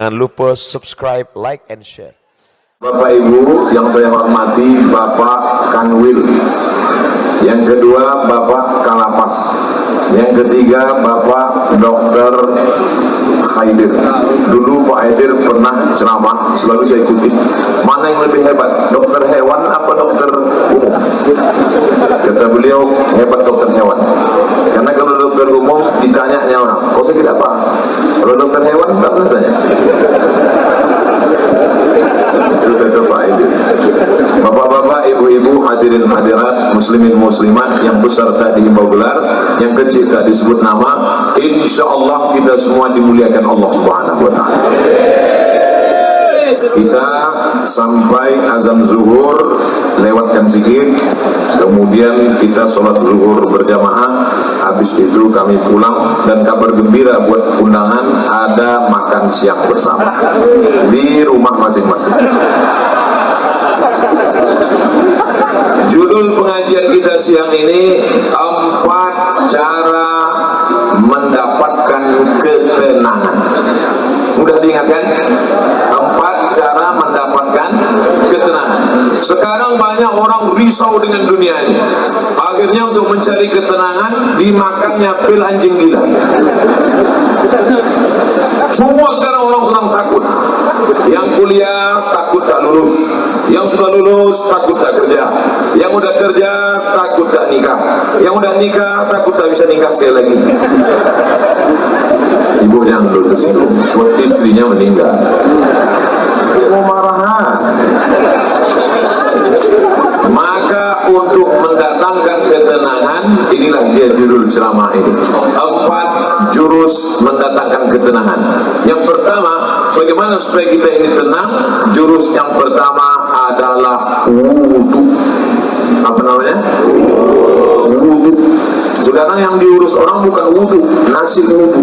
Jangan lupa subscribe, like, and share. Bapak Ibu yang saya hormati, Bapak Kanwil. Yang kedua, Bapak Kalapas. Yang ketiga, Bapak Dr. Haidir. Dulu Pak Haidir pernah ceramah, selalu saya ikuti. Mana yang lebih hebat, dokter hewan apa dokter umum? Kata beliau, hebat dokter hewan. Karena kalau dokter umum ditanya orang, kau sakit apa? Kalau dokter hewan tak pernah tanya. Itu kata Pak Haidir. Bapak-bapak, ibu-ibu, hadirin hadirat, muslimin muslimat yang besar tak dihimbau gelar, yang kecil tak disebut nama, insya Allah kita semua dimuliakan Allah Subhanahu wa Ta'ala. Kita sampai azan zuhur, lewatkan sedikit, kemudian kita sholat zuhur berjamaah. Habis itu kami pulang, dan kabar gembira buat undangan, ada makan siang bersama di rumah masing-masing. Judul pengajian kita siang ini 4 cara mendapatkan ketenangan. Mudah diingatkan? 4 cara mendapatkan ketenangan. Sekarang banyak orang risau dengan dunia ini. Akhirnya untuk mencari ketenangan dimakannya pil anjing gila. Semua sekarang orang sedang takut. Yang kuliah takut tak lulus, yang sudah lulus takut tak kerja, yang udah kerja takut tak nikah, yang udah nikah takut tak bisa nikah sekali lagi. Ibu jangan lutus itu, suami istrinya meninggal. Mau marahan. Maka untuk mendatangkan ketenangan, inilah dia judul ceramah ini. 4 jurus mendatangkan ketenangan. Yang pertama, bagaimana supaya kita ini tenang? Jurus yang pertama adalah wudu. Apa namanya? Wudu. Sekarang yang diurus orang bukan wudu, nasi wudu.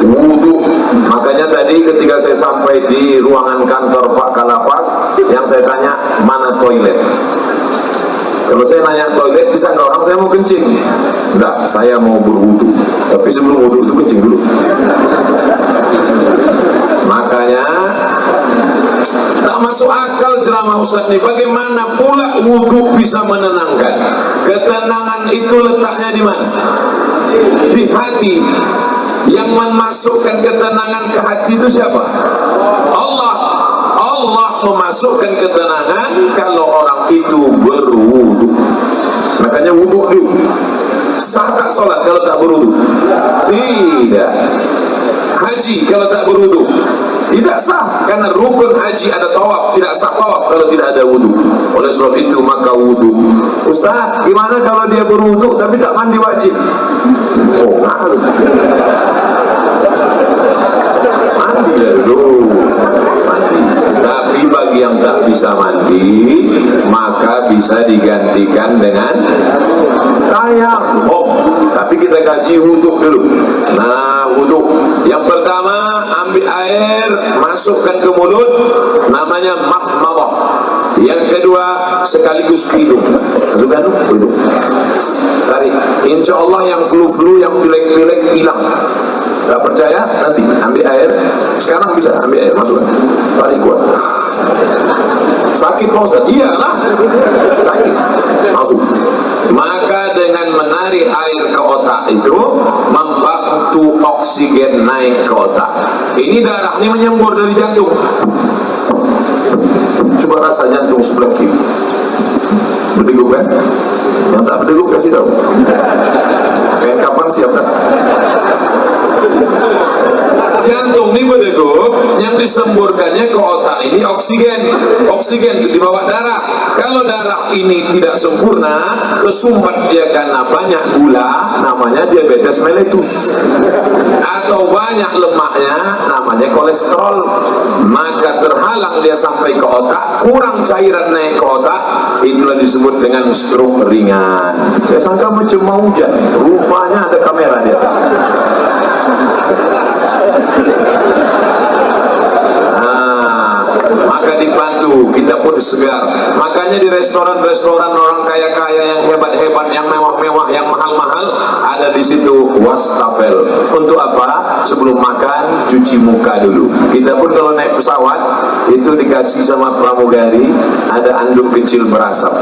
Wudu. Makanya tadi ketika saya sampai di ruangan kantor Pak Kalapas, yang saya tanya, mana toilet? Kalau saya nanya toilet, bisa nggak orang, saya mau kencing? Enggak, saya mau berwudu. Tapi sebelum wudu itu kencing dulu. Makanya tak masuk akal ceramah Ustaz ini. Bagaimana pula wudu bisa menenangkan? Ketenangan itu letaknya di mana? Di hati. Yang memasukkan ketenangan ke hati itu siapa? Allah. Allah memasukkan ketenangan kalau orang itu berwudu. Makanya wudu dulu. Sah tak sholat kalau tak berwudu? Tidak. Haji kalau tak berwudu? Tidak sah, karena rukun haji ada tawaf, tidak sah tawaf kalau tidak ada wudu. Oleh sebab itu maka wudu. Ustaz, gimana kalau dia berwudu tapi tak mandi wajib? Oh, ngaruh. Mandi dulu, mandi. Tapi bagi yang tak bisa mandi, maka bisa digantikan dengan tayamum. Tapi kita kaji wudu dulu. Nah, wudu yang pertama, ambil air, masukkan ke mulut, namanya madmadah. Yang kedua, sekaligus ke hidung. Masukkan ke hidung, tarik. Insya Allah yang flu-flu, yang pilek-pilek hilang. Gak percaya? Nanti ambil air. Sekarang bisa ambil air, masukkan, tarik kuat. Sakit Ustaz? Iyalah, sakit. Masuk. Maka dengan menarik air ke otak itu membantu oksigen naik ke otak. Ini darah ini menyembur dari jantung. Coba rasa jantung sebelah kiri. Berdegup kan? Yang tak berdegup kasih tahu. Kayak kapan siap dah? Jantung ini berdegup, yang disemburkannya ke otak ini oksigen. Oksigen itu dibawa darah. Kalau darah ini tidak sempurna, kesumbat dia karena banyak gula, namanya diabetes mellitus. Atau banyak lemaknya, namanya kolesterol. Maka terhalang dia sampai ke otak, kurang cairan naik ke otak, itulah disebut dengan stroke ringan. Saya sangka macam mau hujan, rupanya ada kamera di atas. Maka dibantu kita kita pun segar. Makanya di restoran-restoran orang kaya-kaya yang hebat-hebat, yang mewah-mewah, yang mahal-mahal, ada di situ wastafel. Untuk apa? Sebelum makan cuci muka dulu. Kita pun kalau naik pesawat itu dikasih sama pramugari ada anduk kecil berasap.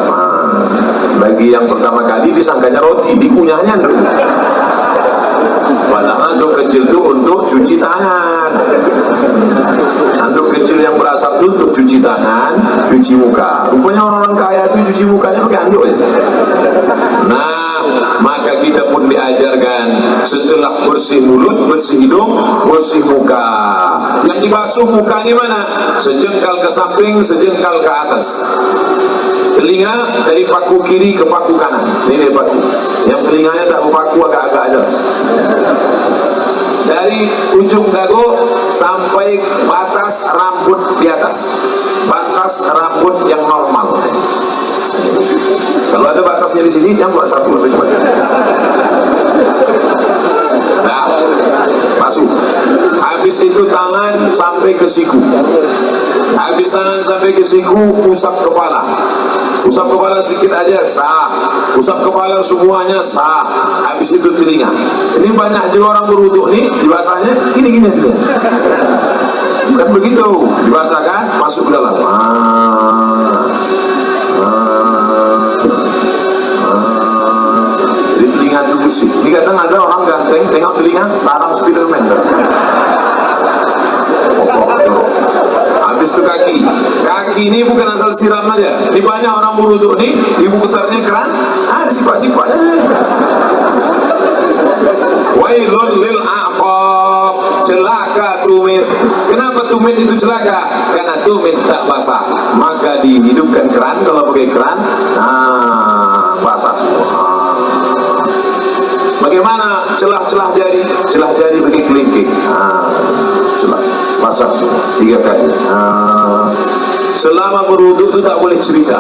Bagi yang pertama kali disangkanya roti, dikunyahnya dulu. Padahal anduk kecil itu untuk cuci tangan. Anduk kecil yang berasap itu untuk cuci tangan, cuci muka. Rupanya orang-orang kaya itu cuci mukanya pakai anduk ya. Nah, maka kita pun diajarkan setelah bersih mulut, bersih hidung, bersih muka. Yang dibasuh muka ini mana? Sejengkal ke samping, sejengkal ke atas. Telinga dari paku kiri ke paku kanan. Ini dari paku. Yang telinganya tak berpaku, agak-agak aja. Dari ujung dagu sampai batas rambut di atas. Batas rambut yang normal. Kalau ada batasnya di sini, jangan buat satu lebih cepat. Nah, basuh. Habis itu tangan sampai ke siku. Habis tangan sampai ke siku, usap kepala. Usap kepala sedikit aja sah. Usap kepala semuanya sah. Habis itu telinga. Ini banyak juga orang berwuduk nih, dibasahnya gini-gini aja. Kan begitu, dibasahkan, masuk ke dalam. Di telinga itu bersih. Ini kadang ada orang ganteng, tengok telinga, sarang Spiderman. Habis itu kaki. Kaki ini bukan asal siram aja. Ini banyak orang berwuduk nih, ibu putarnya keran, ada sifat-sifat. Wailun lil aqab, celaka tumit. Kenapa tumit itu celaka? Karena tumit tak basah. Maka dihidupkan keran, kalau pakai keran, basah semua. Bagaimana celah-celah jari? Celah jari pakai kelingking. Celah, basah semua 3 kali. Selama berwuduk itu tak boleh cerita.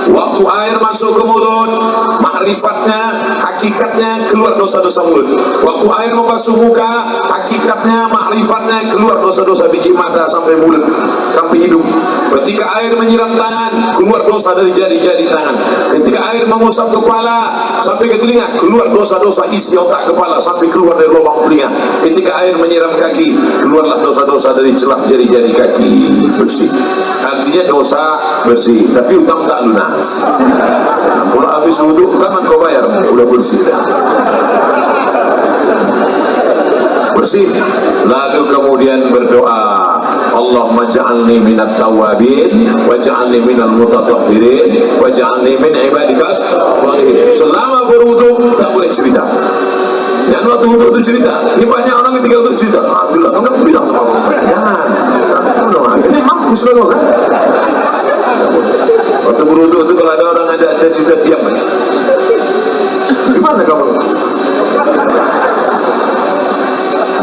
Waktu air masuk ke mulut, makrifatnya, hakikatnya keluar dosa-dosa mulut. Waktu air membasuh muka, hakikatnya, makrifatnya keluar dosa-dosa biji mata sampai mulut, sampai hidung. Ketika air menyiram tangan, keluar dosa dari jari-jari tangan. Ketika air mengusap kepala sampai ke telinga, keluar dosa-dosa isi otak kepala sampai keluar dari lubang telinga. Ketika air menyiram kaki, keluarlah dosa-dosa dari celah jari-jari kaki, bersih. Artinya dosa bersih, tapi utang tak lunas. Kalau habis wudhu, kapan kau bayar? Udah bersih dah. Bersih. Lalu kemudian berdoa, Allahumma ja'alni minat tawabin, waj'alni minal mutatahhirin, waj'alni min ibadikas shalihin. Selama berwudhu tak boleh cerita. Jangan waktu wudhu itu cerita. Ini banyak orang ketika itu cerita. Alhamdulillah, kamu bilang sama Allah. Jangan. Ini mampus loh kan. Waktu berwudhu itu kalau ada orang ada cerita, diam kan. Gimana kamu?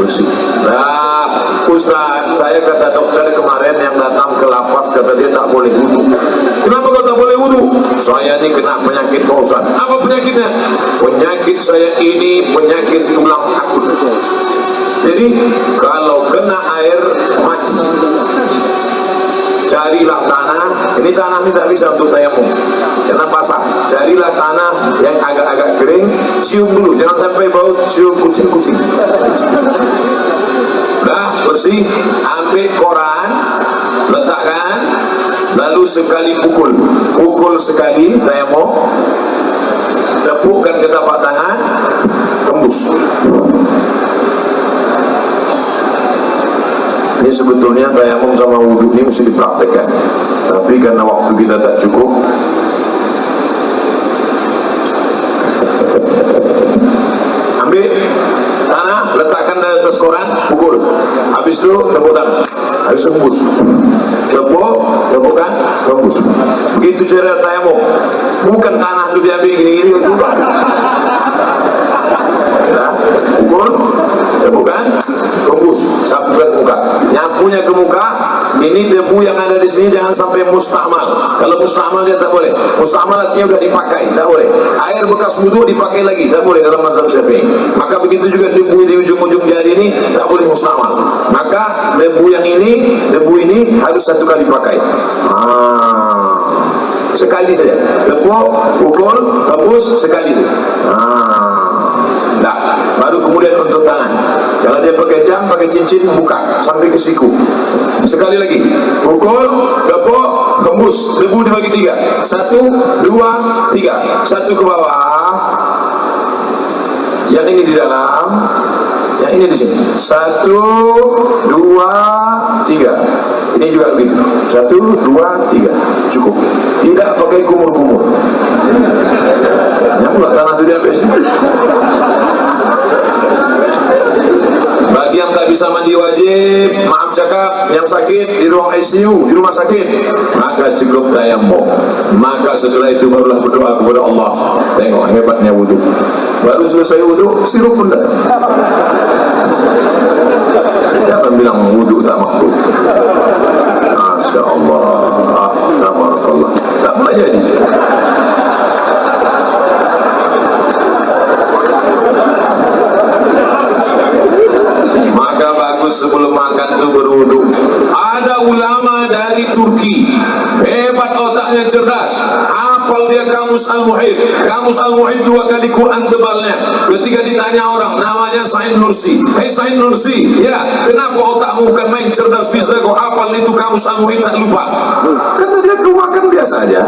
Bersih. Nah, Ustaz, saya kata dokter kemarin yang datang ke lapas, kata dia tak boleh wudhu. Kenapa kau tak boleh wudhu? Saya ini kena penyakit Ustaz. Apa penyakitnya? Penyakit saya ini penyakit tulang akut. Jadi kalau kena air mati, carilah tanah. Ini tanah ini tak bisa untuk tayamum karena basah. Carilah tanah yang agak-agak kering, cium dulu, jangan sampai bau cium kucing-kucing. Dah bersih, ambil koran, letakkan, lalu sekali pukul sekali tayamum, tepukkan ke tapak tangan, tembus. Ini sebetulnya tayamum sama wudhu ini mesti dipraktekkan, tapi karena waktu kita tak cukup, ambil tanah, letakkan di atas koran, pukul. Habis itu tepuk tangan, habis tembus, tepukkan, tembus. Begitu cara tayamum. Bukan tanah itu diambil gini-gini itu. Nah, pukul, tepukkan, tembus, sapukan muka. Nyapunya ke muka, ini debu yang ada di sini jangan sampai mustakmal. Kalau mustakmal dia tak boleh. Mustakmal artinya sudah dipakai, tak boleh. Air bekas wudhu dipakai lagi, tak boleh dalam mazhab Syafi'i. Maka begitu juga debu di ujung-ujung jari ini tak boleh mustakmal. Maka debu ini harus satu kali pakai. Sekali saja, tepuk, pukul, tebus, sekali saja. Nah, baru kemudian untuk tangan. Kalau dia pakai jam, pakai cincin, buka sampai ke siku. Sekali lagi, pukul, tepuk, hembus, debu dibagi 3. 1, 2, 3. 1 ke bawah. Yang ini di dalam, yang ini di sini. 1, 2, 3. Ini juga begitu. 1, 2, 3. Cukup. Tidak pakai kumur-kumur. Yang pula tanah itu dia habis. Bagi yang tak bisa mandi wajib, maaf cakap, yang sakit di ruang ICU, di rumah sakit, maka cukup tayammum. Maka setelah itu barulah berdoa kepada Allah. Tengok hebatnya wudu. Baru selesai wudu, sirup pun datang. Siapa yang bilang wudu tak makbul? Masya Allah, tabarakallah. Tak pula jadi. Maka bagus sebelum makan itu berwudu. Ada ulama dari Turki, hebat otaknya, cerdas, hafal dia Kamus Al-Muhit. Kamus Al-Muhit 2 kali Quran tebalnya. Ketika ditanya orang, namanya Said Nursi. Hei Said Nursi, ya kenapa otakmu bukan main cerdas, bisa kau hafal itu Kamus Al-Muhit tak lupa? Kata dia, kau makan biasa aja,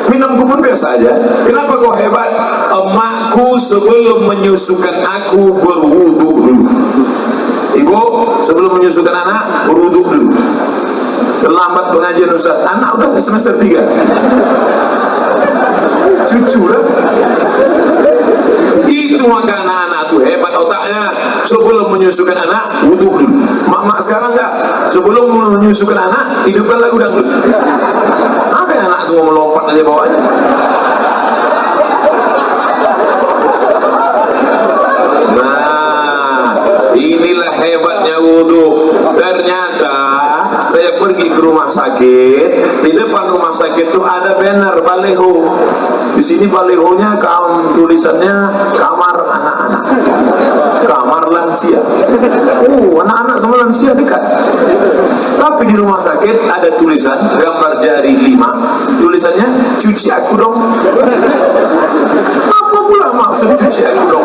minumku pun biasa aja. Kenapa kau hebat? Emakku sebelum menyusukan aku berwudu dulu. Ibu sebelum menyusukan anak berwudu dulu. Terlambat pengajian Ustaz, anak udah semester 3. Cucu lah. Itu maka anak-anak tuh hebat otaknya. Sebelum menyusukan anak wudu dulu. Mak-mak sekarang enggak, sebelum menyusukan anak hidupkan lagu dangdut. Makanya anak tuh mau melompat aja bawahnya. Inilah hebatnya wudu. Ternyata saya pergi ke rumah sakit, di depan rumah sakit itu ada banner baleho. Di sini balehonya tulisannya kamar anak-anak, kamar lansia. Anak-anak sama lansia dekat. Tapi di rumah sakit ada tulisan gambar jari 5, tulisannya cuci aku dong. Apa pula maksud cuci aku dong?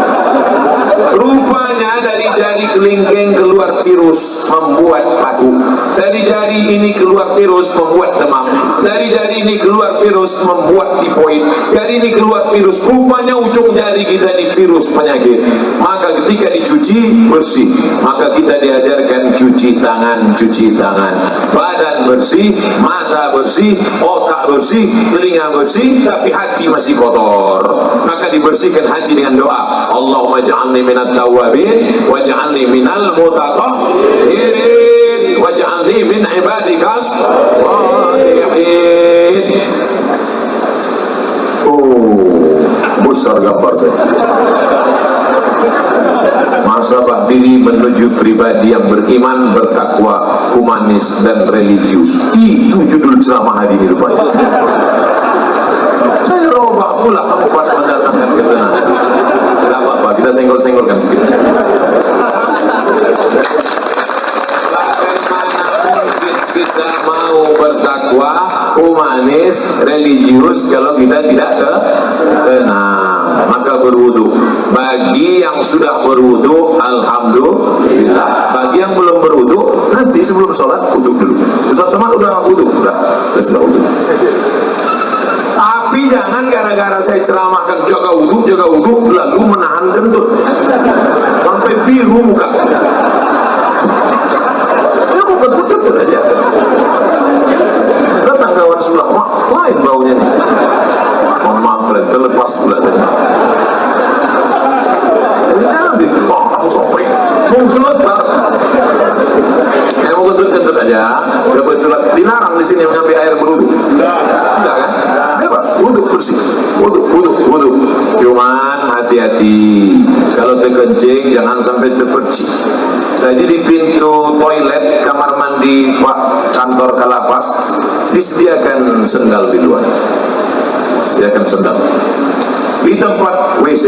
Rupanya dari jari kelingking keluar virus membuat batuk. Dari jari ini keluar virus membuat demam. Dari jari ini keluar virus membuat tifoid. Dari ini keluar virus. Rupanya ujung jari kita ini virus penyakit. Maka ketika dicuci bersih. Maka kita diajarkan cuci tangan, cuci tangan. Badan bersih, mata bersih, otak bersih, telinga bersih, tapi hati masih kotor. Maka dibersihkan hati dengan doa. Allahumma ja'alni minat tawabin waj'alni minal mutatahhirin waj'alni min ibadikas shalihin. Besar gambar saya. Masabah diri menuju pribadi yang beriman, bertakwa, humanis dan religius. Itu judul ceramah hari ini rupanya. Saya robah pula tempat mendatangkan ketenangan. Tidak apa-apa, kita senggol-senggolkan sedikit. Bagaimana mungkin kita mau bertakwa, humanis, religius kalau kita tidak tenang? Maka berwudu. Bagi yang sudah berwudu, alhamdulillah. Bagi yang belum berwudu, nanti sebelum sholat wudu dulu. Ustaz Somad udah wudu? Udah, saya sudah wudu. Tapi jangan gara-gara saya ceramahkan jaga wudu lalu menahan kentut sampai biru muka. Ya mau kentut aja. Datang kawan sebelah, lain baunya nih. Mohon maaf, terlepas pula tadi. Ya, ditolak soprik, mau geletar. Mau kentut aja. Kebetulan dilarang di sini mengambil air berwudu. Enggak kan? Wudu bersih, wudu. Cuman hati-hati kalau terkencing jangan sampai terpercik. Jadi di pintu toilet kamar mandi Pak kantor Kalapas disediakan sendal di luar. Sediakan sendal. di tempat WC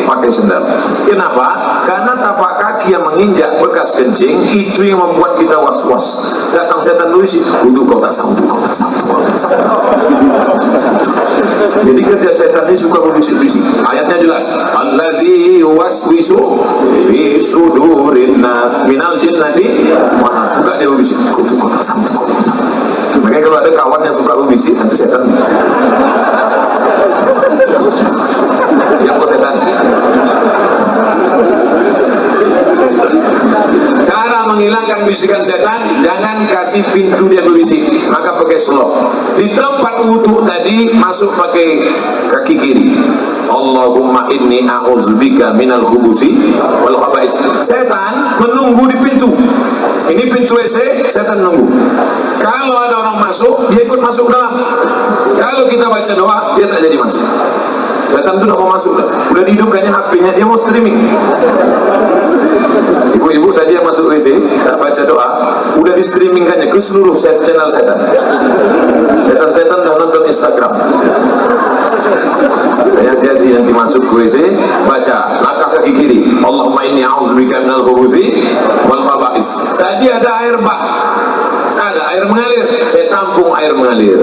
pakai sendal. Kenapa? Karena tapak kaki yang menginjak bekas kencing itu yang membuat kita was-was. Datang setan dulu sih, wudu kau tak sah, wudu kau tak sah, wudu kau tak sah. Jadi kerja setan ini suka berbisik-bisik. Ayatnya jelas, allazi yuwaswisu fi sudurin nas minal jinnati wan nas. Suka dia berbisik, wudu kau tak sah, wudu kau tak sah. Makanya kalau ada kawan yang suka berbisik, nanti setan. Yang kau setan. Cara menghilangkan bisikan setan, jangan kasih pintu dia berbisik, maka pakai slot. Di tempat wudhu tadi masuk pakai kaki kiri. Allahumma inni a'udzubika minal khubusi wal khaba'is. Setan menunggu di pintu. Ini pintu WC, setan nunggu. Kalau ada orang masuk, dia ikut masuk dalam. Kalau kita baca doa, dia tak jadi masuk. Setan itu tidak mau masuk dah. Udah dihidupkannya HP-nya, dia mau streaming. Ibu-ibu tadi yang masuk WC, tak baca doa, udah di streamingkannya ke seluruh channel setan. Setan-setan dah nonton Instagram. Hati-hati nanti masuk ke WC, baca langkah kaki kiri. Allahumma inni a'udzubika minal khubuthi wal khaba'is. Tadi ada air bak, ada air mengalir, saya tampung air mengalir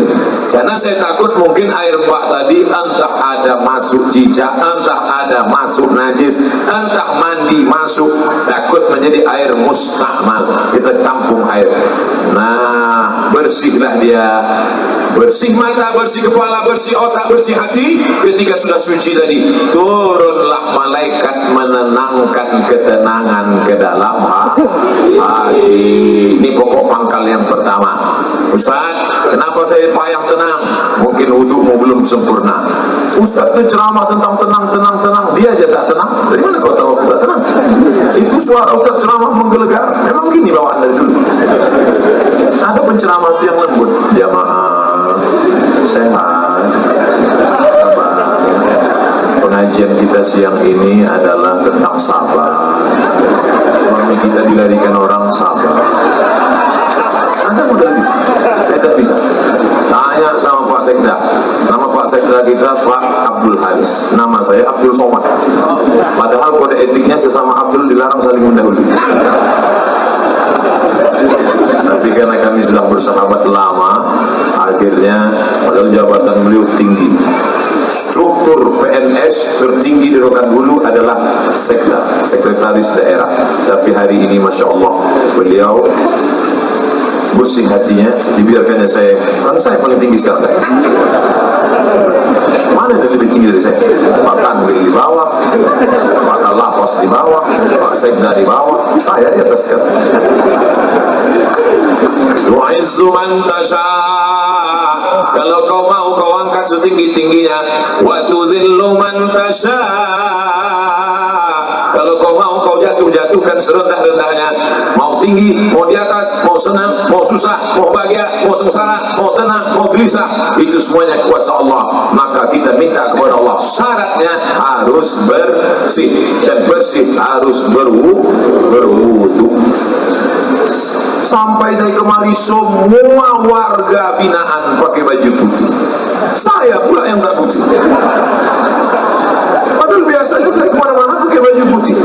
karena saya takut mungkin air bak tadi entah ada masuk cicak, entah ada masuk najis, entah mandi masuk, takut menjadi air mustakmal. Kita tampung air. Nah, bersihlah dia, bersih mata, bersih kepala, bersih otak, bersih hati. Ketika sudah suci tadi, turunlah malaikat menenangkan ketenangan ke dalam hati. Ini pokok pangkal yang pertama. Ustaz, kenapa saya payah tenang? Mungkin wudumu belum sempurna. Ustaz itu ceramah tentang tenang, dia aja tak tenang. Dari mana kau tahu aku tak tenang? Itu suara Ustaz ceramah menggelegar. Memang gini bawaan dari dulu. Ada penceramah itu yang lembut. Jamaah sehat. Pengajian kita siang ini adalah tentang sabar. Suami kita dilarikan orang, sabar. Anda mudah gitu. Saya tak bisa. Tanya sama Pak Sekda. Nama Pak Sekda kita Pak Abdul Haris. Nama saya Abdul Somad. Padahal kode etiknya sesama Abdul dilarang saling mendahului. Tapi karena kami sudah bersahabat lama, akhirnya padahal jabatan beliau tinggi. Struktur PNS tertinggi di Rokan Hulu adalah Sekda, sekretaris daerah. Tapi hari ini Masya Allah beliau bersih hatinya, dibiarkannya saya, kan saya paling tinggi sekarang kan? Mana yang lebih tinggi dari saya? Pak Tanwil di bawah, Pak Lapas di bawah, Pak Sekda di bawah, saya di atas kan. Tu'izzu man tasha, kalau kau mau kau angkat setinggi-tingginya. Wa tudhillu man tasha, kalau kau mau kau jatuhkan serendah-rendahnya. Mau tinggi, mau di atas, mau senang, mau susah, mau bahagia, mau sengsara, mau tenang, mau gelisah, itu semuanya kuasa Allah. Maka kita minta kepada Allah, syaratnya harus bersih, dan bersih harus berwudu. Sampai saya kemari semua warga binaan pakai baju putih, saya pula yang tak putih. Padahal biasanya saya kemana-mana pakai baju putih.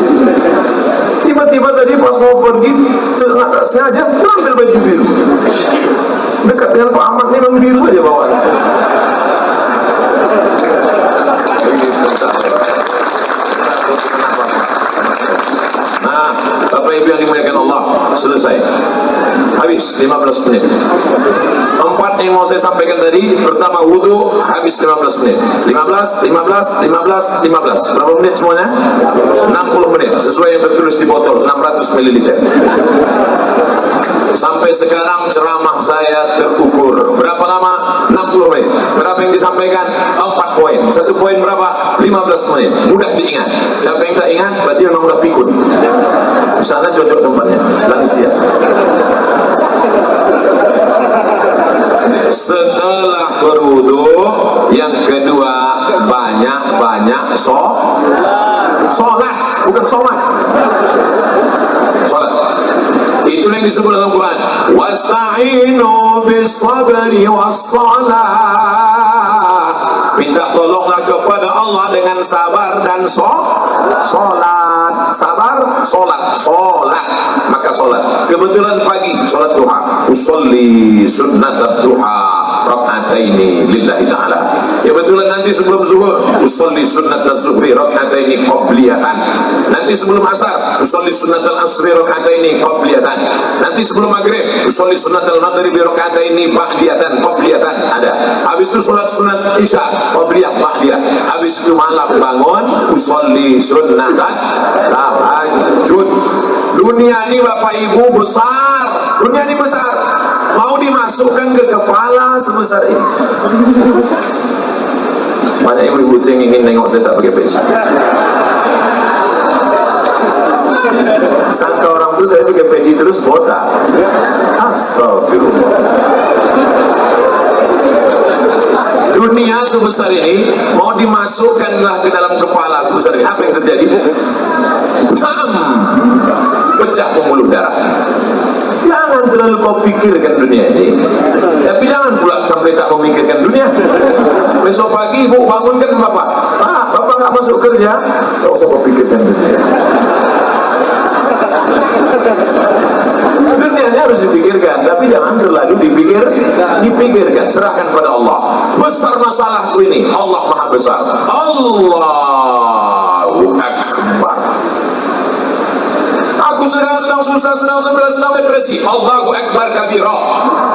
Tiba-tiba tadi pas mau pergi, tak sengaja terambil baju biru. Dekat dengan Pak Ahmad memang biru aja bawaan. Nah, Bapak Ibu yang dimuliakan Allah, selesai. Habis 15 menit. 4 yang mau saya sampaikan tadi. Pertama wudu, habis 15 menit. 15. Berapa menit semuanya? 60 menit. Sesuai yang tertulis di botol, 600 ml. Sampai sekarang ceramah saya terukur. Berapa lama? 60 menit. Berapa yang disampaikan? 4 poin. 1 poin berapa? 15 menit. Mudah diingat. Siapa yang tak ingat, berarti memang udah pikun. Di sana cocok tempatnya, lansia. Setelah berwudu, yang kedua banyak-banyak sholat, bukan sholat. Sholat. Itu yang disebut dalam Quran. Wasta'inu bis sabri was salah. Minta tolonglah kepada Allah Allah dengan sabar dan sholat. Sabar, sholat, maka sholat. Kebetulan pagi sholat duha, usolli sunnat duha rak'ataini lillahi ta'ala. Kebetulan nanti sebelum zuhur usolli sunnat az-zuhri rak'ataini qabliyatan. Nanti sebelum asar usolli sunnat al-asri rak'ataini qabliyatan. Nanti sebelum maghrib usolli sunnat al-maghrib rak'ataini ba'diyatan qabliyatan. Ada. Habis itu sholat sunat isya qabliyah ba'diyah. Habis itu malam bangun usolli sunnatan tahajud. Dunia ini Bapak Ibu besar, dunia ini besar, mau dimasukkan ke kepala sebesar ini. Banyak ibu-ibu yang ingin nengok saya tak pakai peci. Sangka orang tu saya pakai peci terus botak. Astagfirullah. Dunia sebesar ini mau dimasukkanlah ke dalam kepala sebesar ini. Apa yang terjadi? Pecah pembuluh darah. Jangan terlalu kau pikirkan dunia ini, tapi jangan pula sampai tak memikirkan dunia. Besok pagi ibu bangunkan bapak, bapak nggak masuk kerja, tak usah kau pikirkan dunia. Dunianya harus dipikirkan, tapi jangan terlalu dipikirkan. Serahkan pada Allah. Besar masalahku ini, Allah Maha Besar. Allahu Akbar. Aku sedang susah, sedang depresi. Allahu Akbar kabira.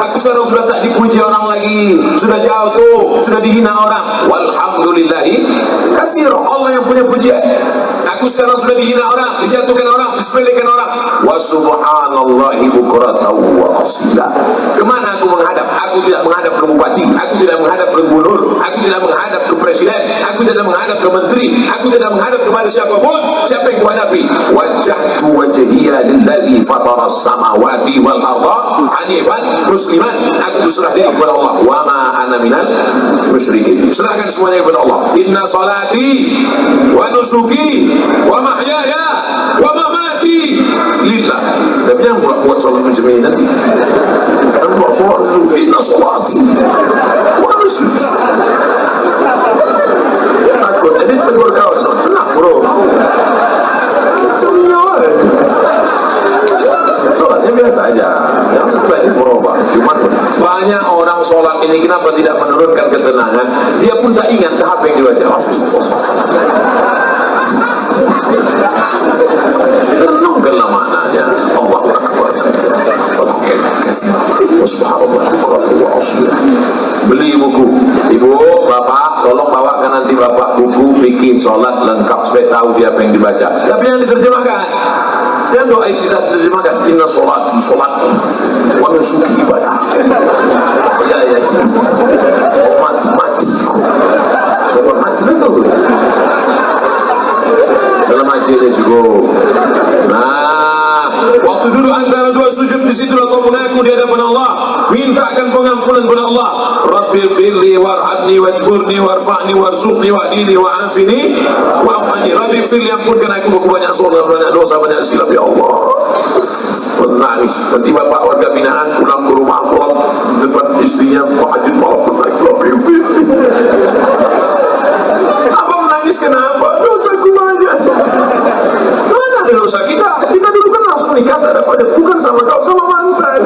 Aku sekarang sudah tak dipuji orang lagi, sudah jauh tuh, sudah dihina orang. Walhamdulillahi katsira. Allah yang punya pujian. Aku sekarang sudah dihina orang, dijatuhkan orang, disepelekan orang. Wa subhanallahi bukratan wa asila. Kemana aku menghadap? Aku tidak menghadap ke bupati, aku tidak menghadap ke gubernur, aku tidak menghadap ke presiden, aku tidak menghadap ke menteri, aku tidak menghadap kepada siapapun. Siapa yang kuhadapi? Wajjahtu wajhiya lillazi fatara as-samawati wal arda hanifan musliman. Aku berserah diri kepada Allah. Wa ma ana minal musyrikin. Serahkan semuanya kepada Allah. Inna salati wa nusuki wa mahyaya wa mamati lillah. Tapi jangan buat salat macam ini nanti. Dan buat salat inna salati wa nusuki. Takut jadi tegur kawan. Tenang bro. Sholatnya biasa aja, yang setelah ini berubah. Cuman banyak orang sholat ini kenapa tidak menurunkan ketenangan? Dia pun tak ingat tahap yang dibaca. Renungkanlah maknanya. Allahu Akbar. Beli buku. Ibu, bapak, tolong bawakan nanti bapak buku bikin sholat lengkap supaya tahu dia apa yang dibaca. Tapi yang diterjemahkan, dan doa istilah diterjemahkan. Inna sholati sholat wa nusuki ibadah. Ya. Oh mati. Dapat mati itu. Dalam hatinya juga. Nah, waktu duduk antara dua sujud di situlah kau mengaku di hadapan Allah, mintakan pengampunan kepada Allah. Rabbi firli warhamni wajburni warfa'ni warzuqni wahdini wa'afini wa'afani. Rabbi firli, ampunkan aku banyak salah, banyak dosa, banyak silap ya Allah. Menangis. Nanti bapak warga binaan pulang ke rumah sholat depan istrinya tahajud malam naik Rabbi firli. Apa menangis kenapa? Dosaku banyak. Mana ada dosa kita? Kita dulu kan langsung nikah, tak ada pajak. Bukan sama kau, sama mantan.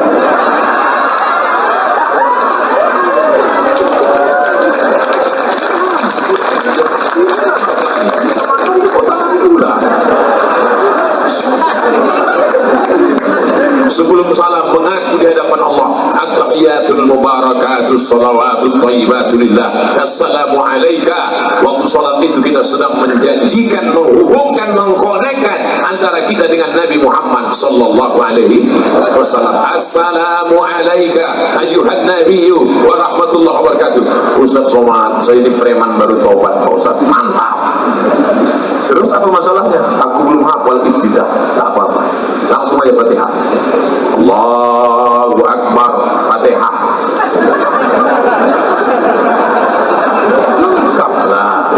Sebelum salam mengaku di hadapan Allah, at-tahiyatul mubarakatus shalawatut thayyibatu lillah. Assalamu alayka. Waktu salat itu kita sedang menjanjikan, menghubungkan, mengkonekkan antara kita dengan Nabi Muhammad sallallahu alaihi wasallam. Assalamu alayka ayyuhan nabiyyu wa rahmatullahi wa barakatuh. Ustaz Somad, saya ini preman baru taubat Pak Ustaz. Mantap. Terus apa masalahnya? Aku belum hafal iftitah. Tak apa-apa. Langsung aja Fatihah. Allahu Akbar, Fatihah. Lengkaplah.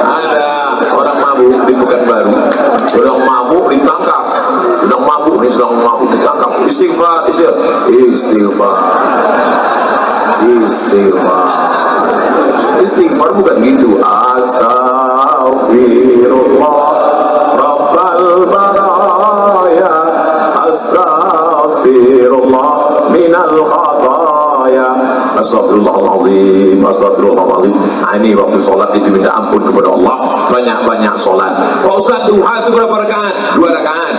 Ada orang mabuk di Pekanbaru. Sedang mabuk ditangkap. Sedang mabuk ditangkap. Istighfar. Astagfirullahaladzim, astagfirullahaladzim. Nah, ini waktu sholat itu minta ampun kepada Allah, banyak-banyak sholat. Pak Ustaz, duha itu berapa rakaat? 2 rakaat.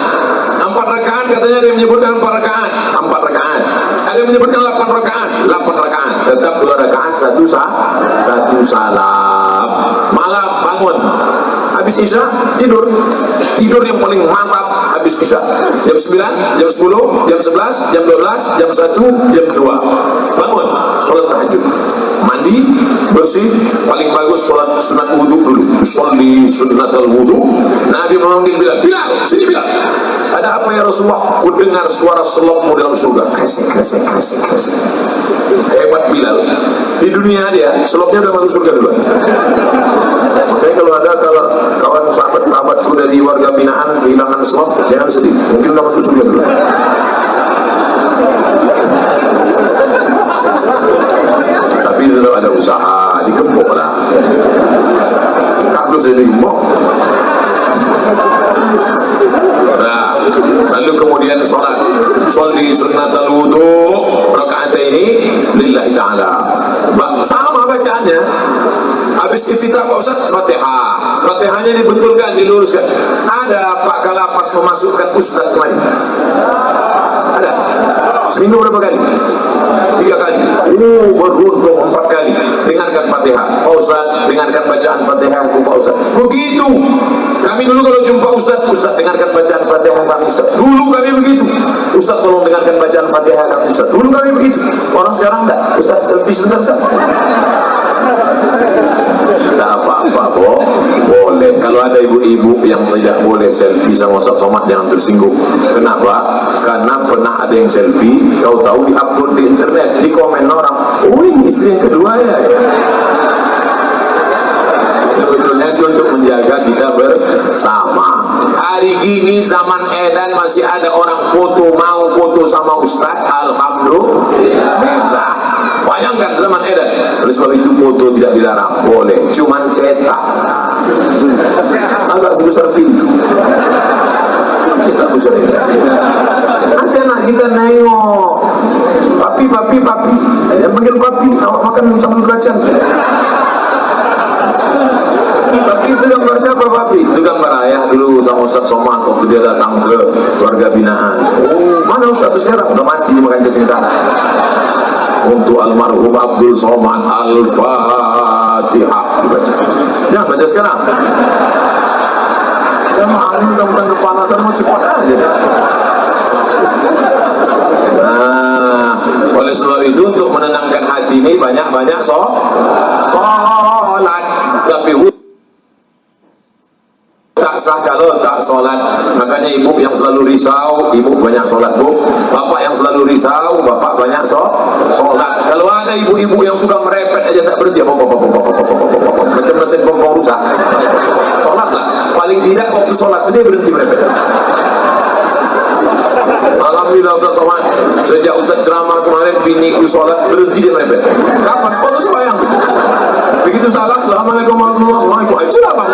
4 rakaat katanya ada yang menyebutkan 4 rakaat. 4 rakaat. Ada yang menyebutkan 8 rakaat. 8 rakaat. Tetap 2 rakaat, satu salam. Malam bangun. Habis isya tidur yang paling mantap habis isya jam 9, jam 10, jam 11, jam 12, jam 1, jam 2 bangun sholat tahajud, mandi bersih, paling bagus sholat sunat wudhu dulu, sholli sunnatal wudhu. Nabi memanggil Bilal, Bilal, sini Bilal. Ada apa ya Rasulullah? Ku dengar suara selokmu dalam surga. Kresek. Hebat Bilal. Di dunia dia seloknya udah masuk surga duluan. Makanya kalau kawan sahabat-sahabatku dari warga binaan kehilangan selop, jangan sedih, mungkin udah masuk surga duluan. Tapi tetap ada usaha, digembok lah. Kardus jadi gembok. Nah, lalu kemudian sholat sholli sunnatal wudu rakaat ini lillahi ta'ala. Sama bacaannya. Habis iftitah Pak Ustaz, Fatihah. Fatihahnya dibetulkan, diluruskan. Ada Pak Kalapas memasukkan Ustaz kemarin? Ada? Seminggu berapa kali? 3 kali. Beruntung 4 kali. Dengarkan Fatihah. Pak Ustaz, dengarkan bacaan Fatihah Pak Ustaz. Begitu. Kami dulu kalau jumpa Ustaz dengarkan bacaan Fatihah kami Ustaz. Dulu kami begitu. Ustaz tolong dengarkan bacaan Fatihah kami Ustaz. Dulu kami begitu. Orang sekarang enggak. Ustaz selfie sebentar Ustaz. Tak apa-apa, boleh. Kalau ada ibu-ibu yang tidak boleh selfie sama Ustaz Somad, jangan tersinggung. Kenapa? Karena pernah ada yang selfie, kau tahu di-upload di internet, di komen orang, oh ini istri yang kedua ya. Sebetulnya itu untuk menjaga kita bersama. Hari gini zaman edan masih ada orang mau foto sama Ustaz. Alhamdulillah. Bayangkan zaman edan. Oleh sebab itu foto tidak dilarang, boleh, cuman cetak. Agak sebesar pintu. Cetak besar ini. Nanti anak kita nengok. Papi. Yang panggil papi, awak makan sambil belacan. Tapi itu gambar siapa papi? Itu gambar ayah dulu sama Ustaz Somad waktu dia datang ke warga binaan. Oh, mana Ustaz sekarang? Udah mati dimakan cacing tanah. Untuk almarhum Abdul Somad Al-Fatihah dibaca. Jangan baca sekarang. Jamaah ini tentang kepanasan mau cepat aja. Nah, oleh sebab itu untuk menenangkan hati ini banyak-banyak sholat. Tapi tak sah kalau tak sholat. Makanya ibu yang selalu risau, ibu banyak sholat bu. Bapak yang selalu risau, bapak banyak sholat. Kalau ada ibu-ibu yang sudah merepet aja tak berhenti, macam mesin pompong rusak, sholatlah. Paling tidak waktu sholat dia berhenti merepet. Alhamdulillah Ustaz Somad, sejak Ustaz ceramah kemarin biniku sholat berhenti dia merepet. Kapan? Waktu sembahyang. Begitu salam, Assalamualaikum warahmatullahi wabarakatuh. Itu lah bang.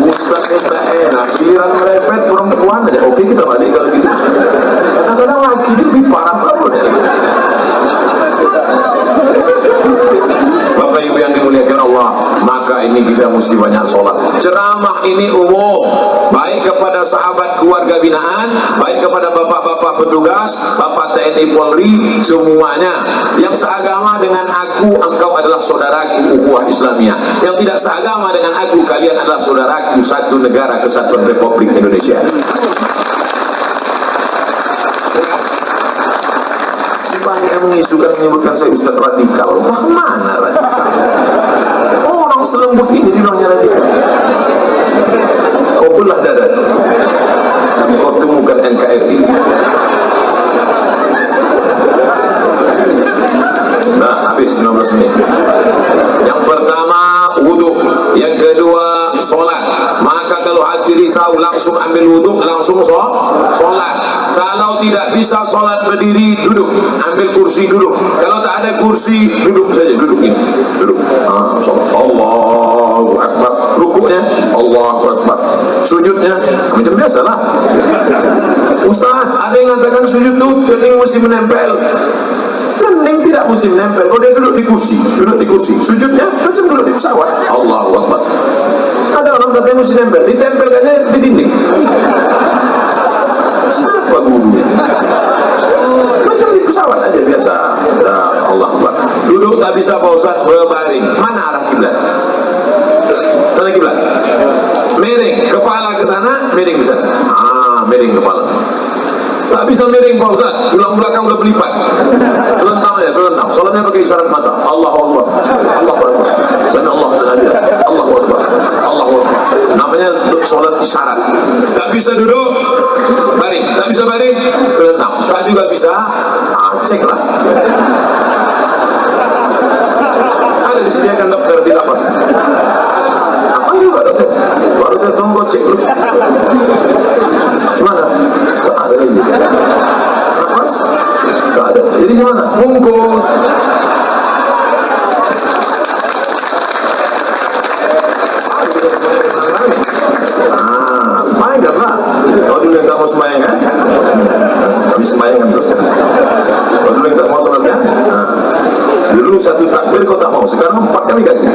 Ustaz kita enak, giliran merepet perempuan aja. Oke, kita balik kalau gitu. Kadang-kadang laki ini lebih parah kalau dia. Bapak Ibu yang dimuliakan Allah, maka ini kita mesti banyak sholat. Ceramah ini umum, baik kepada sahabat keluarga binaan, baik kepada bapak-bapak petugas, bapak TNI Polri, semuanya. Yang seagama dengan aku, engkau adalah saudaraku, ukhuwah Islamiyah. Yang tidak seagama dengan aku, kalian adalah saudaraku, satu negara kesatuan Republik Indonesia. Banyak yang mengisukan menyebutkan saya Ustaz radikal. Mana radikal? Orang selembut ini dibilangnya radikal. Kau belah dada dan kau temukan NKRI. Nah, habis 15 menit. Yang pertama wudhu, yang kedua sholat. Maka kalau hati risau langsung ambil wudhu, langsung sholat. Kalau tidak bisa sholat berdiri, duduk, ambil kursi duduk. Kalau tak ada kursi, duduk saja, duduk ini, duduk. Allahu Akbar, rukuknya Allahu Akbar. sujudnya macam biasa lah. Ustaz, ada yang mengatakan sujud itu kening mesti menempel. Kening tidak mesti menempel. Kalau dia duduk di kursi, sujudnya macam duduk di pesawat. Allahu Akbar. Ada orang katanya mesti nempel, ditempelkannya di dinding. Siapa gurunya? Macam di pesawat aja biasa. Ya Allah Akbar. Duduk tak bisa Pak Ustaz, berbaring. Mana arah kiblat? Sana kiblat. Miring kepala ke sana, miring ke sana. Miring kepala sana. Tak bisa miring Pak Ustaz, tulang belakang udah berlipat. Terlentang aja, terlentang. Solatnya pakai isyarat mata. Allahu Akbar. Allahu Akbar. Sana Allah dan Nabi. Allahu Akbar. Allahu Akbar. Namanya solat isyarat. Tak bisa duduk, baring. Tak bisa baring, terlentang. Tak juga bisa, cek lah. Ada disediakan dokter di lapas. Panggil Pak Dokter. Pak Dokter tunggu cek dulu. Gimana? Tak ada lagi. Nafas? Tak ada. Jadi gimana? Bungkus. Sembahyang lah. Kalau dulu yang tak mau sembahyang kan? Kami sembahyang kan terus kan? Kalau dulu yang tak mau sholat kan? Dulu satu takbir kau tak mau, sekarang 4 kami kasih.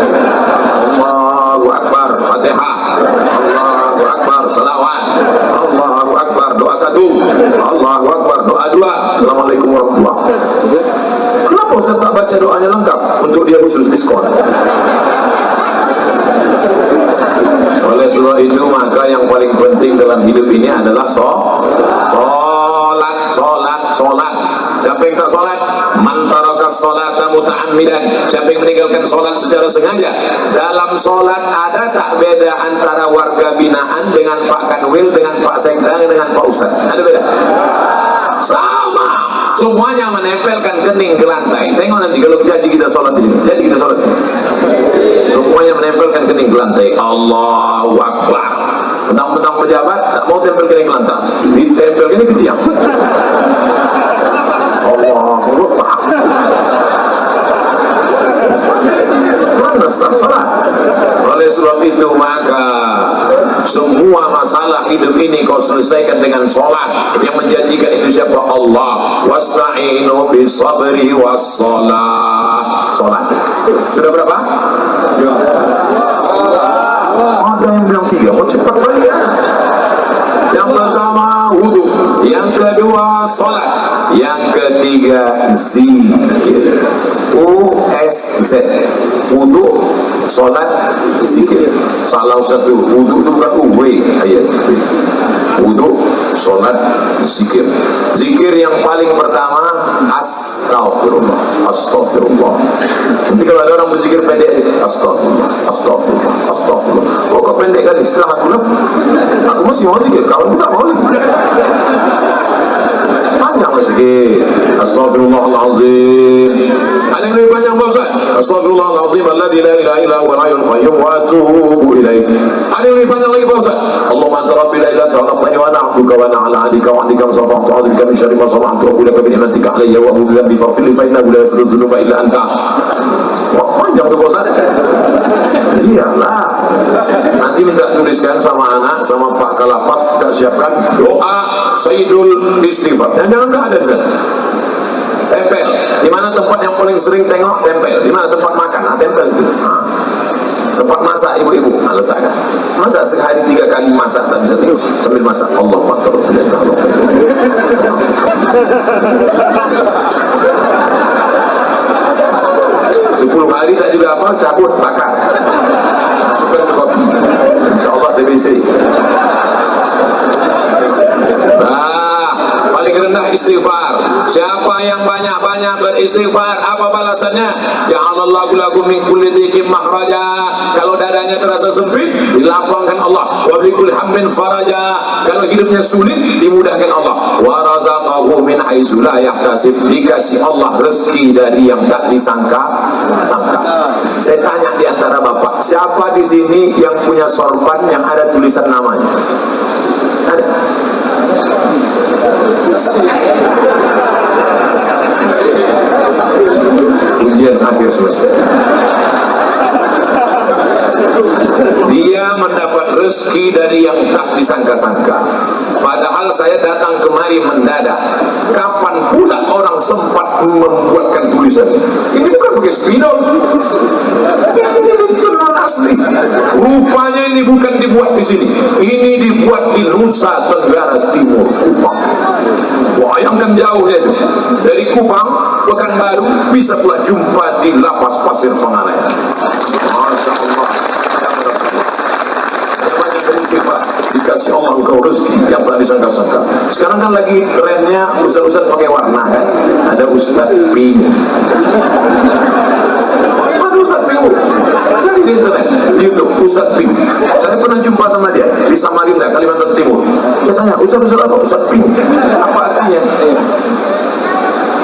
Allahu Akbar, Fatihah. Allahu Akbar, salawat. Allahu Akbar, doa 1. Allahu Akbar, doa 2. Assalamualaikum warahmatullahi wabarakatuh. Kenapa Ustaz tak baca doanya lengkap untuk dia khusus diskon? Oleh sebab itu maka yang paling penting dalam hidup ini adalah solat. Siapa yang tak solat? Man taraka sholata muta'ammidan. Siapa yang meninggalkan solat secara sengaja? Dalam solat ada tak beda antara warga binaan dengan Pak Kanwil, dengan Pak Sekda, dengan Pak Ustaz? Ada beda? Sama. Semuanya menempelkan kening ke lantai. Tengok nanti kalau jadi kita sholat di sini. Jadi kita sholat. Semuanya menempelkan kening ke lantai. Allahu Akbar. Mentang-mentang pejabat tak mau tempel kening ke lantai. Ditempel kening ke tiang. Allahu Akbar. Mana sah sholat? Oleh sebab itu maka semua masalah hidup ini kau selesaikan dengan sholat. Yang menjanjikan itu siapa? Allah. Wasta'inu bisabri wassalah. Sholat. Sudah berapa? Ada yang bilang 3. Mau cepat balik ya. Yang pertama wudu, yang kedua sholat, yang ketiga zikir. USZ. Wudu, sholat, zikir. Salah satu. Wudu itu bukan W ayat. Wudu, sholat, zikir. Zikir yang paling pertama astagfirullah. Astagfirullah. Nanti kalau ada orang berzikir pendek, astagfirullah, astagfirullah, astagfirullah. Kok pendek kali? Setelah aku lah, aku masih mau zikir. Kawan tak mau lagi. Panjang lah zikir. Astagfirullahalazim. Ada yang lebih panjang Pak Ustaz? Astagfirullahalazim alladzi la ilaha illa huwal hayyul qayyum wa atubu ilaih. Ada yang lebih panjang lagi Pak Ustaz? Allahumma anta rabbi la ilaha illa anta wa ana 'abduka wa ana 'ala 'ahdika wa 'ahdika wa sabaqtu 'a'udzubika min syarri ma sana'tu wa a'udzu bi ni'matika 'alayya wa a'udzu bi faghfirli fa innahu la yaghfiru dzunuba illa anta. Wah, panjang tuh Pak Ustaz. Iyalah. Nanti minta tuliskan sama anak, sama Pak Kalapas, kita siapkan doa Sayyidul Istighfar. Dan jangan ada di sana. Tempel. Di mana tempat yang paling sering tengok? Tempel. Di mana tempat makan? Tempel situ. Tempat masak ibu-ibu, letakkan. Masa sehari 3 kali masak tak bisa tengok sambil masak. Allah matur. 10 hari tak juga apa, cabut, bakar. Masukkan ke kopi. InsyaAllah TBC. Paling rendah istighfar. Siapa yang banyak-banyak beristighfar, apa balasannya? Ja'alallahu lahu min kulli dhiqin makhraja. Kalau dadanya terasa sempit, dilapangkan Allah. Wa bi kulli hammin faraja. Kalau hidupnya sulit, dimudahkan Allah. Wa razaqahu min haitsu la yahtasib. Dikasih Allah rezeki dari yang tak disangka. Saya tanya di antara Bapak, siapa di sini yang punya sorban yang ada tulisan namanya? Ada? Ujian akhir semester. dia mendapat rezeki dari yang tak disangka-sangka. Padahal saya datang kemari mendadak. Kapan pula orang sempat membuatkan tulisan? Ini bukan pakai spidol, ini benar asli. Rupanya ini bukan dibuat di sini, ini dibuat di Nusa Tenggara Timur, Kupang. Bayangkan jauhnya itu. Dari Kupang, Pekanbaru, bisa pula jumpa di Lapas Pasir Penganeian. Masya Allah. Dikasih Allah engkau rezeki yang tak disangka-sangka. Sekarang kan lagi trennya ustaz-ustaz pakai warna kan. Ada ustaz pink. Ada ustaz pink. Cari di internet, di YouTube, ustaz pink. Saya pernah jumpa sama dia di Samarinda, Kalimantan Timur. Saya tanya, ustaz apa? Ustaz pink. Apa artinya?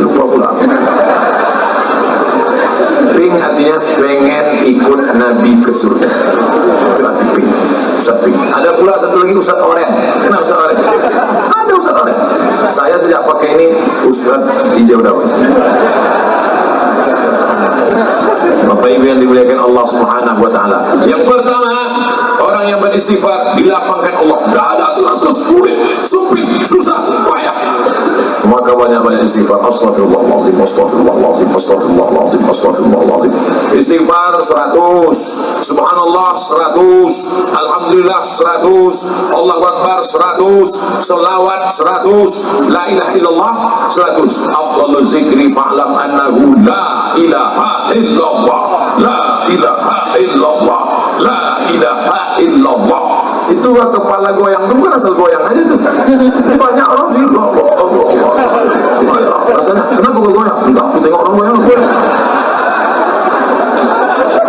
Lupa pula. Pink artinya pengen ikut Nabi ke surga. Itu arti pink. Ustaz pink. Ada pula satu lagi Ustaz Oren. Kenapa Ustaz Oren? Ada Ustaz Oren. Saya sejak pakai ini Ustaz hijau daun. Bapak Ibu yang dimuliakan Allah Subhanahu wa taala. Yang pertama, orang yang beristighfar dilapangkan Allah. Tidak ada tuh rasa sulit, sempit, susah, payah. Maka banyak-banyak istighfar. Astaghfirullahaladzim, astaghfirullahaladzim, astaghfirullahaladzim, astaghfirullahaladzim. Istighfar 100, subhanallah 100, alhamdulillah 100, Allahu Akbar 100, selawat 100, la ilaha illallah 100. Afdalu zikri fa'lam annahu la ilaha illallah, la ilaha illallah, la ilaha illallah. Itu kepala goyang, bukan asal goyang aja tuh. Banyak orang sih rasanya, kenapa gue goyang? Entah, aku tengok orang goyang.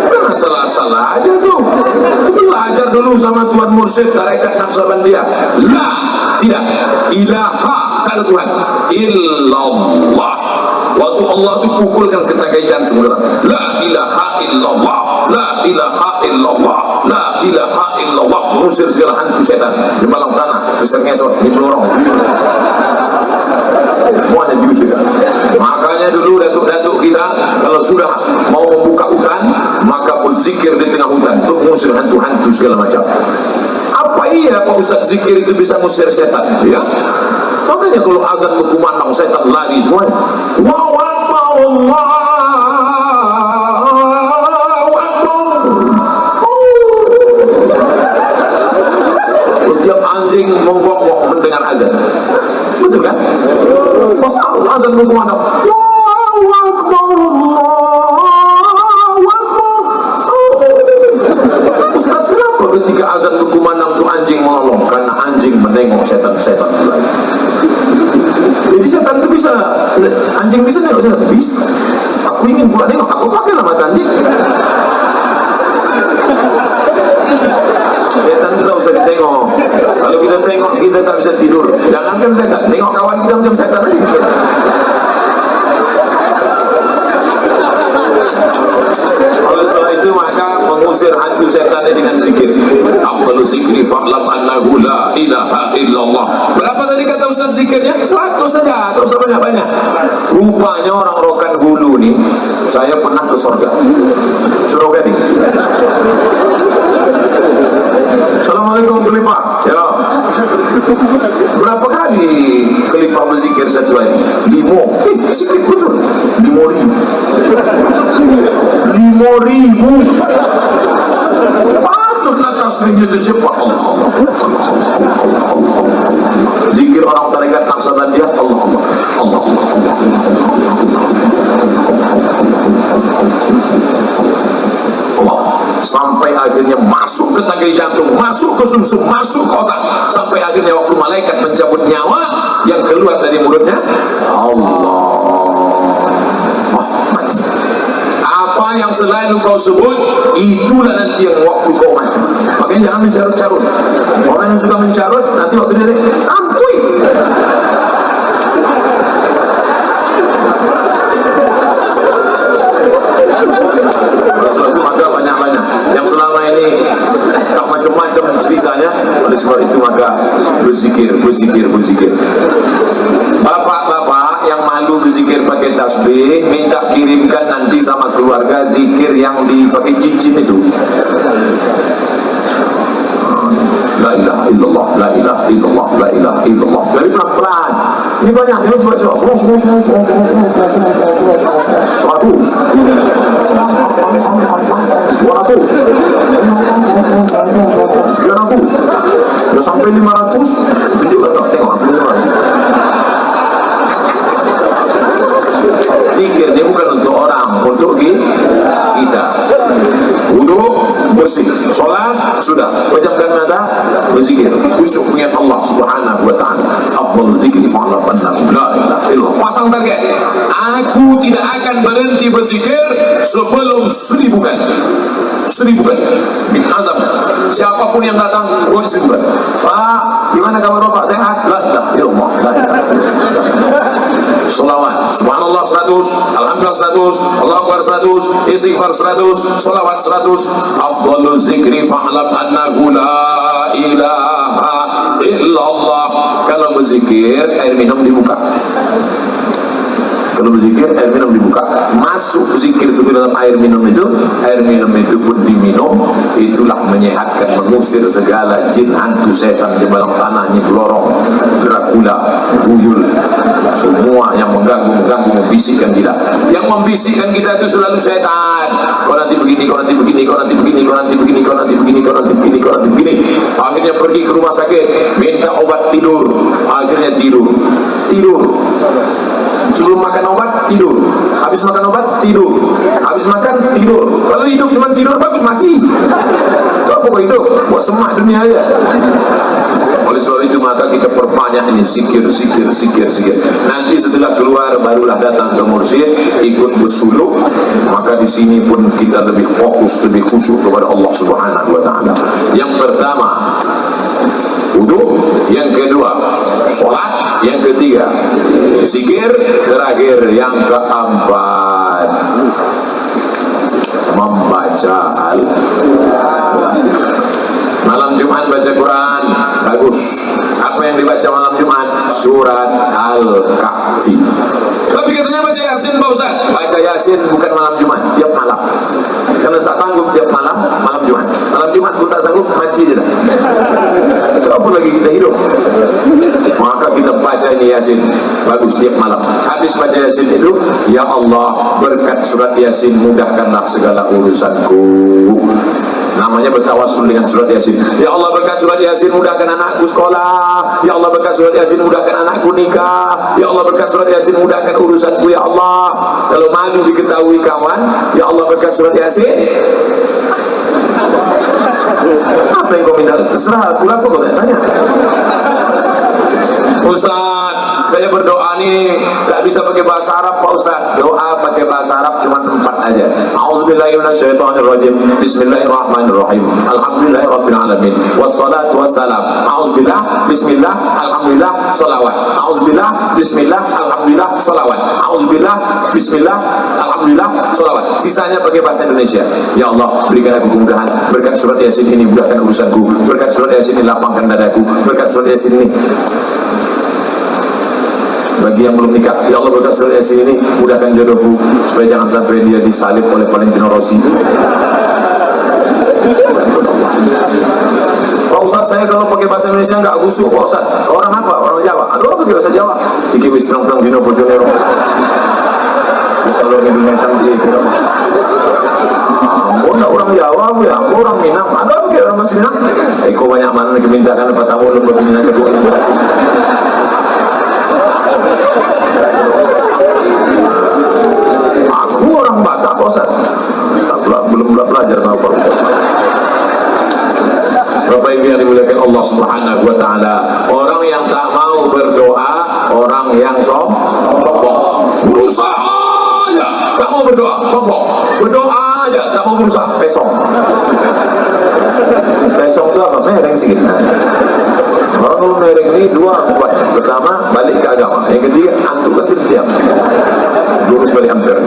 Bukan salah-salah aja tuh. Belajar dulu sama Tuan Mursyid Tarekat Naqsabandiyah. La, tidak, ilaha, tak ada Tuhan, illallah. Waktu Allah dipukulkan ke tangkai jantung, la ilaha illallah, la ilaha illallah, la ilaha illallah. Mengusir segala hantu setan di malam tanah, suster ngesot, di pelorong, semuanya diusir. Makanya dulu datuk-datuk kita kalau sudah mau membuka hutan, maka berzikir di tengah hutan untuk mengusir hantu-hantu segala macam. Apa iya Pak Ustaz zikir itu bisa mengusir setan? Ya. Makanya kalau azan berkumandang setan lari semuanya. Allahu Akbar, Allahu Akbar. Setiap anjing menggok-gok mendengar azan. Betul kan? Pas azan berkumandang, Allahu Akbar, Allahu Akbar. Ustaz, kenapa ketika azan berkumandang itu anjing melolong? Karena anjing menengok setan-setan lagi. Jadi setan itu bisa, anjing bisa nengok setan? Bisa. Aku ingin pula nengok, aku pakai mata anjing. Setan itu tak usah ditengok. Kalau kita tengok, kita tak bisa tidur. Jangankan setan, tengok kawan kita macam setan aja kita. Oleh sebab itu maka mengusir hantu setan dengan zikir. Afdalu zikri fa'lam annahu la ilaha illallah. Berapa tadi kata Ustaz zikirnya? 100 saja, tak usah banyak-banyak. Rupanya orang Rokan Hulu nih, saya pernah ke surga. Surga nih. Assalamualaikum Kelipah. Ya. Berapa kali Kelipah berzikir satu hari? 5. Sikit betul. 5.000. 5.000. Patutlah tasbihnya cepat. Allah. Zikir orang tarekat Naqsabandiyah. Allah. Allah. Allah. Sampai akhirnya masuk ke tangkai jantung, masuk ke sumsum, masuk ke otak, sampai akhirnya waktu malaikat mencabut nyawa, yang keluar dari mulutnya Allah. Mati. Apa yang selain kau sebut, itulah nanti yang waktu kau mati. Makanya jangan mencarut-carut. Orang yang suka mencarut, nanti waktu dia antui. Maka banyak-banyak yang selama ini tak macam-macam ceritanya. Oleh sebab itu maka berzikir. Bapak-bapak yang malu berzikir pakai tasbih, minta kirimkan nanti sama keluarga zikir yang dipakai cincin itu. Dari pelan-pelan. Ini banyak yang coba 100. Udah sampai 500, tunjukkan dong, tengok aku 500. Zikir ini bukan untuk orang, untuk kita. Wudu bersih, sholat sudah, pejamkan mata, berzikir, khusyuk mengingat Allah Subhanahu wa taala. Afdal zikri fa'ala banna la ilaha illallah. Pasang target. Aku tidak akan berhenti berzikir sebelum 1000 kali. 1000 kali. Bin azam. Siapapun yang datang, gua 1000 kali. Pak, gimana kabar Bapak? Sehat? La ilaha illallah. La ilaha illallah. Salawat, subhanallah 100, alhamdulillah 100, Allahu akbar 100, istighfar 100, salawat 100. Afdhalu zikri fa'lam annahu la ilaha illallah. Kalau berzikir, air minum dibuka. Kalau berzikir, air minum dibuka. Masuk zikir itu ke dalam air minum itu pun diminum. Itulah menyehatkan, mengusir segala jin, hantu, setan di dalam tanahnya, belorong, Dracula, buyul, semua yang mengganggu, membisikkan kita. Yang membisikkan kita itu selalu setan. Kau nanti begini, kau nanti begini, kau nanti begini, kau nanti begini, kau nanti begini, kau nanti begini, kau nanti begini. Akhirnya pergi ke rumah sakit, minta obat tidur. Akhirnya tidur. Sebelum makan obat, tidur. Habis makan obat, tidur. Habis makan, tidur. Kalau hidup cuma tidur, bagus mati. Itu apa kau hidup? Buat semah dunia aja. Oleh sebab itu maka kita perbanyak ini zikir. Nanti setelah keluar barulah datang ke mursyid, ikut bersuluk. Maka di sini pun kita lebih fokus, lebih khusyuk kepada Allah Subhanahu wa taala. Yang pertama, wudu, yang kedua sholat, yang ketiga zikir, terakhir yang keempat membaca Al-Quran. Malam Jumat baca Quran, bagus. Apa yang dibaca malam Jumat? Surat Al-Kahfi. Tapi katanya baca Yasin Pak Ustaz. Baca Yasin bukan malam Jumat, tiap malam. Karena tak tanggung tiap malam Jumat. Malam Jumat pun tak sanggup, mati je dah. Itu apa lagi kita hidup? Maka kita baca ini Yasin, bagus tiap malam. Habis baca Yasin itu, ya Allah, berkat surat Yasin mudahkanlah segala urusanku. Namanya bertawassul dengan surat Yasin. Ya Allah, berkat surat Yasin mudahkan anakku sekolah. Ya Allah, berkat surat Yasin mudahkan anakku nikah. Ya Allah, berkat surat Yasin mudahkan urusanku. Ya Allah, kalau malu diketahui kawan, ya Allah, berkat surat Yasin. Apa yang kau minta? Terserah aku lah, kau tanya. Ustaz, saya berdoa nih tak bisa pakai bahasa Arab Pak Ustaz. Doa pakai bahasa Arab cuma 4 aja. A'udzubillahi minasyaitonirrajim. Bismillahirrahmanirrahim. Alhamdulillahirabbil alamin. Wassalatu wassalam. A'udzubillah, bismillah, alhamdulillah, shalawat. A'udzubillah, bismillah, alhamdulillah, shalawat. A'udzubillah, bismillah, alhamdulillah, shalawat. Sisanya pakai bahasa Indonesia. Ya Allah, berikan aku kemudahan. Berkat surat Yasin ini mudahkan urusanku. Berkat surat Yasin ini lapangkan dadaku. Berkat surat Yasin ini, bagi yang belum nikah, ya Allah, berkat surat Yasin ini mudahkan jodohku supaya jangan sampai dia disalib oleh Valentino Rossi. Pak Ustaz, saya kalau pakai bahasa Indonesia enggak gusuk Pak Ustaz. Orang apa? Orang Jawa. Aduh, pakai bahasa Jawa. Iki wis terang-terang dino bojonero. Terus kalau ngidul-ngidul di kira. Ampun, orang Jawa, ya orang Minang. Aduh, pakai orang Minang. Kok banyak mana yang dimintakan apa tamu lembut Minang kedua. Aku orang Batak Pak Ustaz. Belum belajar sama Pak Ustaz. Bapak Ibu yang dimuliakan Allah Subhanahu wa taala, orang yang tak mau berdoa, orang yang sombong. Berusaha aja tak mau berdoa, sombong. Berdoa aja tak mau berusaha, pesong. Pesong itu apa? Mereng sedikit. Orang kalau mereng ini 2 buat. Pertama, balik ke agama. Yang ketiga, antuk kan diam. Lurus balik hampir.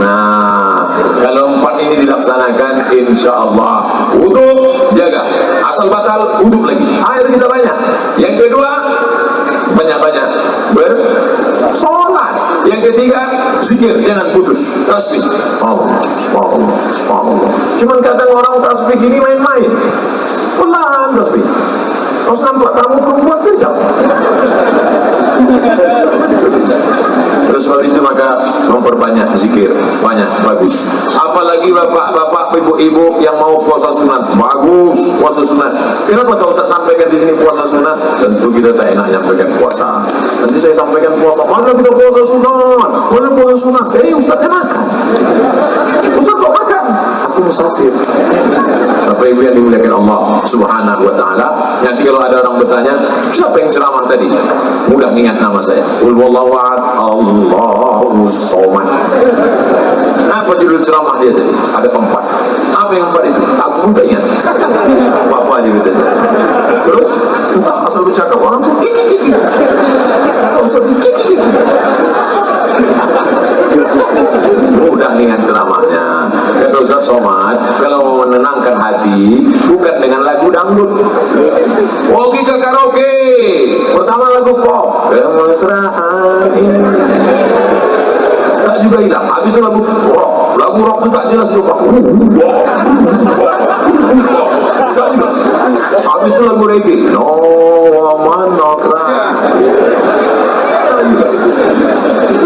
Nah, kalau 4 ini dilaksanakan, insya Allah wudu jaga. Asal batal, wudu lagi. Air kita banyak. Yang kedua, banyak-banyak bersolat. Yang ketiga, zikir, jangan putus. Tasbih. Allah, subhanallah, subhanallah. Cuman kadang orang tasbih ini main-main. Pelan tasbih. Pas nampak tamu perempuan kejam. Terus sebab itu maka memperbanyak zikir, banyak, bagus. Apalagi bapak-bapak, ibu-ibu yang mau puasa sunat, bagus puasa sunat. Kenapa tak Ustaz sampaikan di sini puasa sunat? Tentu kita tak enak nyampaikan puasa. Nanti saya sampaikan puasa, mana kita puasa sunat, mana puasa sunat? Ustaznya makan. Ustaz kok makan? Aku musafir. Bapak ibu yang dimuliakan Allah Subhanahu wa ta'ala, nanti kalau ada orang bertanya, siapa yang ceramah tadi? Mudah ingat nama saya. Qul huwallahu ahad, Allahu somad. Apa judul ceramah dia tadi? Ada 4. Apa yang 4 itu? Aku pun tak ingat. Apa juga tadi. Terus entah asal bercakap orang tu kiki. Ustaz kiki. Mudah ingat ceramahnya. Kata Ustaz Somad, kalau mau menenangkan hati bukan dengan lagu dangdut. Pergi ke karaoke, pertama lagu pop, kemesraan ini tak juga hilang. Habis itu lagu rock itu tak jelas juga. Tak juga. Habis itu lagu reggae, no woman no cry.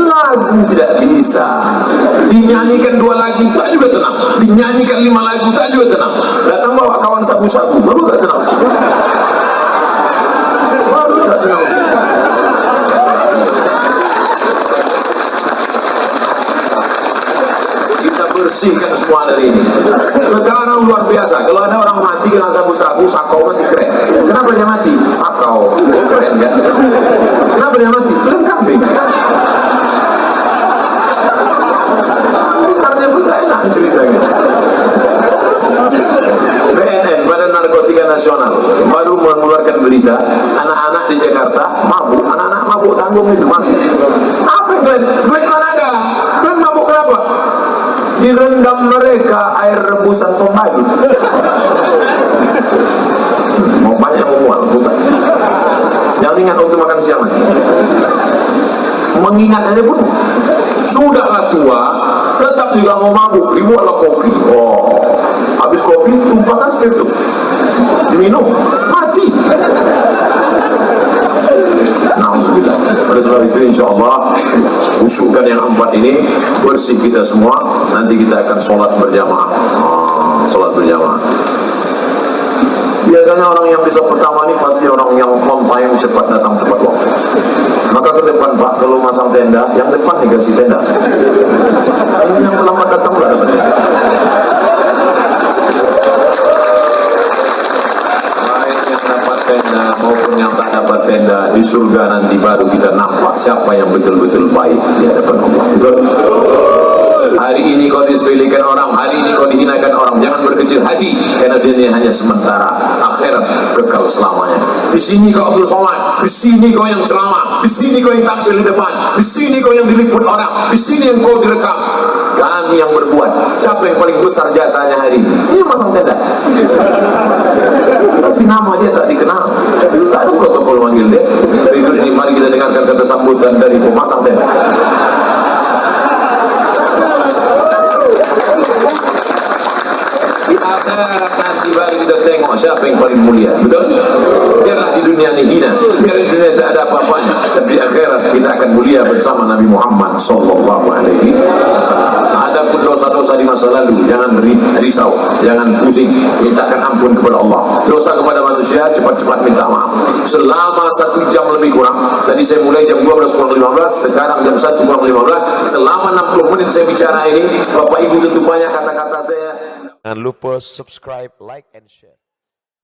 Lagu tidak bisa dinyanyikan 2 lagu tak juga tenang, dinyanyikan 5 lagu tak juga tenang. Datang bawa kawan sabu-sabu baru tak tenang sih, baru tak tenang sih. Kita bersihkan semua dari ini. Sekarang luar biasa, kalau ada orang mati kena sabu-sabu, sakau masih keren. Kenapa dia mati? Sakau keren kan? Kenapa dia mati? Belum kambing. Ceritanya BNN, Badan Narkotika Nasional, baru mengeluarkan berita anak-anak di Jakarta mabuk, anak-anak mabuk tanggung itu mabuk. Apa yang duit mana ada? Duit mabuk kenapa? Direndam mereka air rebusan pembalut. Mau banyak memual, bukan? Jangan ingat untuk makan siang lagi. Mengingat aja pun sudahlah tua, tetap juga mau mabuk, dibuatlah kopi. Habis kopi tumpahkan spiritus, diminum, mati. Alhamdulillah. Oleh sebab itu insya Allah khusyukkan yang 4 ini, bersih kita semua. Nanti kita akan sholat berjamaah. Sholat berjamaah. Biasanya orang yang bisa pertama ini pasti orang yang on time, cepat datang tepat waktu. Maka ke depan Pak, kalau masang tenda, yang depan dikasih tenda. Ini yang terlambat datang pula dapat tenda. Baik yang dapat tenda maupun yang tak dapat tenda, di surga nanti baru kita nampak siapa yang betul-betul baik di hadapan Allah. Betul? Hari ini kau disepelekan orang, hari ini kau dihinakan orang, jangan berkecil hati, karena dunia hanya sementara, akhirat kekal selamanya. Di sini kau Abdul Somad, di sini kau yang ceramah, di sini kau yang tampil di depan, di sini kau yang diliput orang, di sini yang kau direkam. Kami yang berbuat. Siapa yang paling besar jasanya hari ini? Dia masang tenda. Tapi nama dia tak dikenal, tak ada protokol manggil dia. Berikut ini mari kita dengarkan kata sambutan dari pemasang tenda. Nanti baru kita tengok siapa yang paling mulia. Betul? Biarlah di dunia ini hina, biar di dunia tak ada apa-apanya, tapi di akhirat kita akan mulia bersama Nabi Muhammad sallallahu alaihi wasallam. Adapun dosa-dosa di masa lalu, jangan risau, jangan pusing, mintakan ampun kepada Allah. Dosa kepada manusia, cepat-cepat minta maaf. Selama 1 jam lebih kurang, tadi saya mulai jam 12:15, sekarang jam 1:15, selama 60 menit saya bicara ini, Bapak Ibu tentu banyak kata-kata saya. Jangan lupa subscribe, like, and share.